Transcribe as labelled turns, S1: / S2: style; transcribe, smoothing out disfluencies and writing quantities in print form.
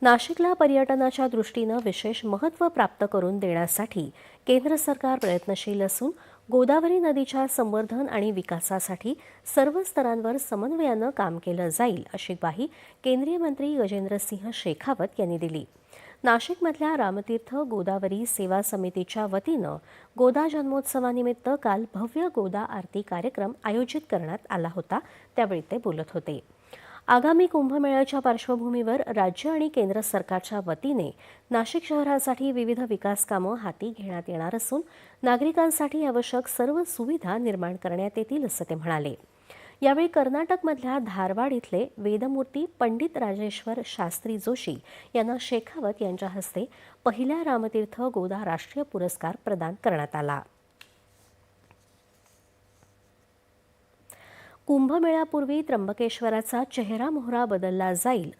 S1: नाशिकला पर्यटनाच्या दृष्टीनं विशेष महत्त्व प्राप्त करून देण्यासाठी केंद्र सरकार प्रयत्नशील असून गोदावरी नदीच्या संवर्धन आणि विकासासाठी सर्व स्तरांवर समन्वयानं काम केलं जाईल अशी ग्वाही केंद्रीय मंत्री गजेंद्रसिंह शेखावत यांनी दिली। नाशिकमधल्या रामतीर्थ गोदावरी सेवा समितीच्या वतीनं गोदा जन्मोत्सवानिमित्त काल भव्य गोदा आरती कार्यक्रम आयोजित करण्यात आला होता, त्यावेळी ते बोलत होते। आगामी कुंभमेळ्याच्या पार्श्वभूमीवर राज्य आणि केंद्र सरकारच्या वतीने नाशिक शहरासाठी विविध विकास कामं हाती घेण्यात येणार असून नागरिकांसाठी आवश्यक सर्व सुविधा निर्माण करण्यात येतील असं ते म्हणाले। यावेळी कर्नाटकमधल्या धारवाड इथले वेदमूर्ती पंडित राजेश्वर शास्त्री जोशी यांना शेखावत यांच्या हस्ते पहिल्या रामतीर्थ गोदा राष्ट्रीय पुरस्कार प्रदान करण्यात आला। कुंभमेळ्यापूर्वी त्र्यंबकेश्वराचा चेहरा मोहरा बदलला जाईल